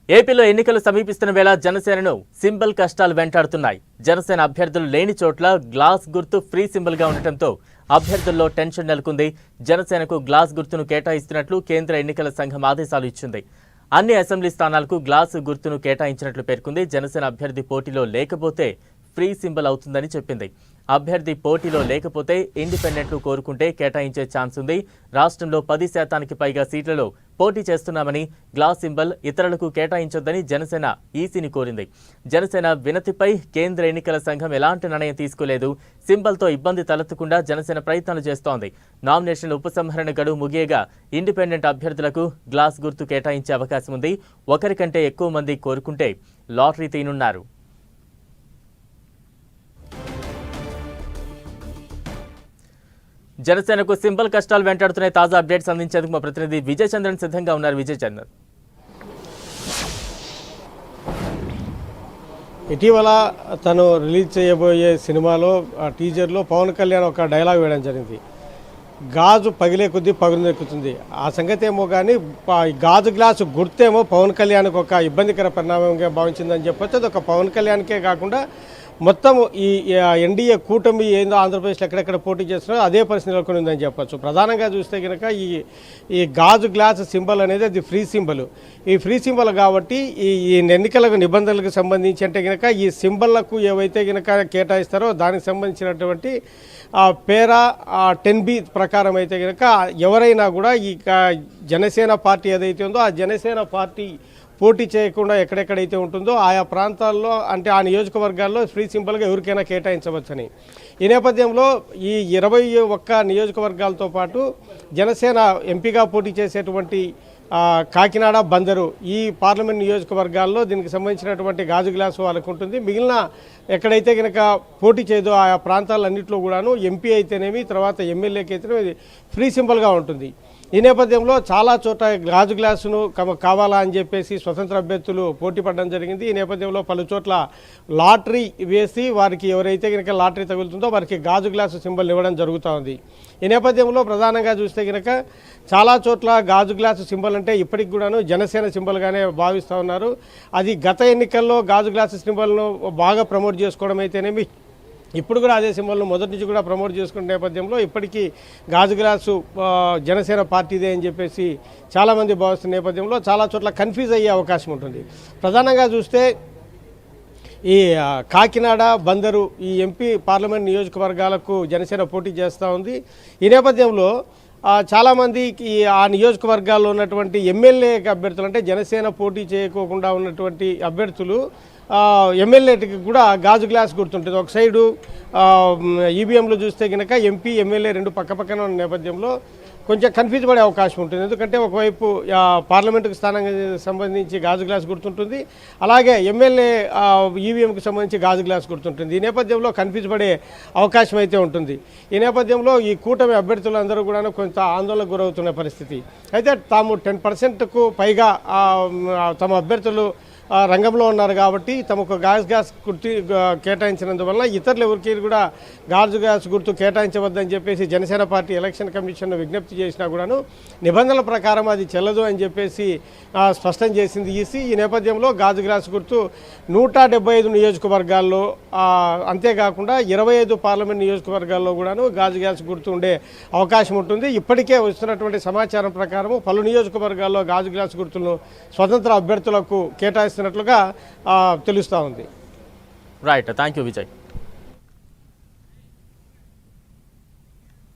ఏపీలో ఎన్నికలు సమీపిస్తున్న వేళ జనసేనను సింబల్ కష్టాలు వెంటాడుతున్నాయి. జనసేన అభ్యర్థులు లేని చోట్ల గ్లాస్ గుర్తు ఫ్రీ సింబల్ గా ఉండటంతో అభ్యర్థుల్లో టెన్షన్ నెలకొంది. జనసేనకు గ్లాస్ గుర్తును కేటాయిస్తున్నట్లు కేంద్ర ఎన్నికల సంఘం ఆదేశాలు ఇచ్చింది. అన్ని అసెంబ్లీ స్థానాలకు గ్లాస్ గుర్తును కేటాయించినట్లు పేర్కొంది. జనసేన అభ్యర్థి పోటీలో లేకపోతే ఫ్రీ సింబల్ అవుతుందని చెప్పింది. అభ్యర్థి పోటీలో లేకపోతే ఇండిపెండెంట్లు కోరుకుంటే కేటాయించే ఛాన్స్ ఉంది. రాష్ట్రంలో 10% పైగా సీట్లలో పోటీ చేస్తున్నామని గ్లాస్ సింబల్ ఇతరులకు కేటాయించొద్దని జనసేన ఈసీని కోరింది. జనసేన వినతిపై కేంద్ర ఎన్నికల సంఘం ఎలాంటి నిర్ణయం తీసుకోలేదు. సింబల్తో ఇబ్బంది తలెత్తకుండా జనసేన ప్రయత్నాలు చేస్తోంది. నామినేషన్ల ఉపసంహరణ గడువు ముగియగా ఇండిపెండెంట్ అభ్యర్థులకు గ్లాస్ గుర్తు కేటాయించే అవకాశం ఉంది. ఒకరికంటే ఎక్కువ మంది కోరుకుంటే లాటరీ తీయనున్నారు. జనసేనకు సింబల్ కష్టాలు వెంటాడుతున్నాయి. తాజా అప్డేట్స్ అందించేందుకు మా ప్రతినిధి విజయ్ చంద్రన్ సిద్ధంగా ఉన్నారు. విజయ్ చంద్రన్, ఇటీవల తను రిలీజ్ చేయబోయే సినిమాలో టీజర్లో పవన్ కళ్యాణ్ ఒక డైలాగ్ వేయడం జరిగింది. గాజు పగిలే కొద్దీ పగులెక్కుతుంది. ఆ సంగతి ఏమో కానీ గాజు గ్లాసు గుర్తేమో పవన్ కళ్యాణ్కి ఒక ఇబ్బందికర పరిణామంగా భావించిందని చెప్పొచ్చు. అది ఒక పవన్ కళ్యాణ్కే కాకుండా మొత్తం ఈ ఎన్డీఏ కూటమి ఏందో ఆంధ్రప్రదేశ్లో ఎక్కడెక్కడ పోటీ చేస్తున్నారో అదే పరిస్థితి నెలకొని ఉందని చెప్పొచ్చు. ప్రధానంగా చూస్తే కనుక ఈ గాజు గ్లాస్ సింబల్ అనేది అది ఫ్రీ సింబల్. ఈ ఫ్రీ సింబల్ కాబట్టి ఈ ఎన్నికల నిబంధనలకు సంబంధించి అంటే కనుక ఈ సింబల్లకు ఏవైతే కనుక కేటాయిస్తారో దానికి సంబంధించినటువంటి పేరా 10B ప్రకారం అయితే కనుక ఎవరైనా కూడా ఈ జనసేన పార్టీ ఏదైతే ఉందో ఆ జనసేన పార్టీ పోటీ చేయకుండా ఎక్కడెక్కడైతే ఉంటుందో ఆయా ప్రాంతాల్లో అంటే ఆ నియోజకవర్గాల్లో ఫ్రీ సింబల్గా ఎవరికైనా కేటాయించవచ్చని. ఈ నేపథ్యంలో ఈ 21 నియోజకవర్గాలతో పాటు జనసేన ఎంపీగా పోటీ చేసేటువంటి కాకినాడ, బందరు ఈ పార్లమెంట్ నియోజకవర్గాల్లో దీనికి సంబంధించినటువంటి గాజు గ్లాసు వాళ్ళకు ఉంటుంది. మిగిలిన ఎక్కడైతే కనుక పోటీ చేయదో ఆయా ప్రాంతాలన్నింటిలో కూడాను ఎంపీ అయితేనేమి తర్వాత ఎమ్మెల్యేకి అయితేనేమి ఫ్రీ సింబల్గా ఉంటుంది. ఈ నేపథ్యంలో చాలా చోట గాజు గ్లాసును కావాలా అని చెప్పేసి స్వతంత్ర అభ్యర్థులు పోటీ పడడం జరిగింది. ఈ నేపథ్యంలో పలు చోట్ల లాటరీ వేసి వారికి ఎవరైతే కనుక లాటరీ తగులుతుందో వారికి గాజు గ్లాసు సింబల్ ఇవ్వడం జరుగుతూ ఉంది. ఈ నేపథ్యంలో ప్రధానంగా చూస్తే కనుక చాలా చోట్ల గాజు గ్లాసు సింబల్ అంటే ఇప్పటికి కూడాను జనసేన సింబల్గానే భావిస్తూ ఉన్నారు. అది గత ఎన్నికల్లో గాజు గ్లాసు సింబల్ను బాగా ప్రమోట్ చేసుకోవడం అయితేనేమి ఇప్పుడు కూడా అదే సింబల్ను మొదటి నుంచి కూడా ప్రమోట్ చేసుకునే నేపథ్యంలో ఇప్పటికీ గాజు గ్లాసు జనసేన పార్టీదే అని చెప్పేసి చాలామంది భావిస్తున్న నేపథ్యంలో చాలా చోట్ల కన్ఫ్యూజ్ అయ్యే అవకాశం ఉంటుంది. ప్రధానంగా చూస్తే ఈ కాకినాడ, బందరు ఈ ఎంపీ పార్లమెంట్ నియోజకవర్గాలకు జనసేన పోటీ చేస్తూ ఉంది. ఈ నేపథ్యంలో చాలామందికి ఆ నియోజకవర్గాల్లో ఉన్నటువంటి ఎమ్మెల్యే అభ్యర్థులు అంటే జనసేన పోటీ చేయకోకుండా ఉన్నటువంటి అభ్యర్థులు ఎమ్మెల్యేకి కూడా గాజు గ్లాస్ గుర్తుంటుంది. ఒక సైడు ఈవీఎంలో చూస్తే కనుక ఎంపీ, ఎమ్మెల్యే రెండు పక్కపక్కన ఉన్న నేపథ్యంలో కొంచెం కన్ఫ్యూజ్ పడే అవకాశం ఉంటుంది. ఎందుకంటే ఒకవైపు పార్లమెంటుకు స్థానానికి సంబంధించి గాజు గ్లాస్ గుర్తుంటుంది, అలాగే ఎమ్మెల్యే ఈవీఎంకి సంబంధించి గాజు గ్లాస్ గుర్తుంటుంది. ఈ నేపథ్యంలో కన్ఫ్యూజ్ పడే అవకాశం అయితే ఉంటుంది. ఈ నేపథ్యంలో ఈ కూటమి అభ్యర్థులందరూ కూడా కొంత ఆందోళనకు గురవుతున్న పరిస్థితి. అయితే తాము 10%కు పైగా తమ అభ్యర్థులు రంగంలో ఉన్నారు కాబట్టి తమకు గాజు గ్లాస్ గుర్తు కేటాయించినందువల్ల ఇతరులు ఎవరికి కూడా గాజు గ్లాస్ గుర్తు కేటాయించవద్దని చెప్పేసి జనసేన పార్టీ ఎలక్షన్ కమిషన్ విజ్ఞప్తి చేసినా కూడాను నిబంధనల ప్రకారం అది చెల్లదు అని చెప్పేసి స్పష్టం చేసింది ఈసీ. ఈ నేపథ్యంలో గాజు గ్లాస్ గుర్తు 175 నియోజకవర్గాల్లో అంతేకాకుండా 25 పార్లమెంట్ నియోజకవర్గాల్లో కూడాను గాజు గ్లాస్ గుర్తు ఉండే అవకాశం ఉంటుంది. ఇప్పటికే వస్తున్నటువంటి సమాచారం ప్రకారం పలు నియోజకవర్గాల్లో గాజు గ్లాస్ గుర్తులను స్వతంత్ర అభ్యర్థులకు కేటాయిస్తున్నట్లుగా తెలుస్తూ ఉంది. Right, thank you Vijay.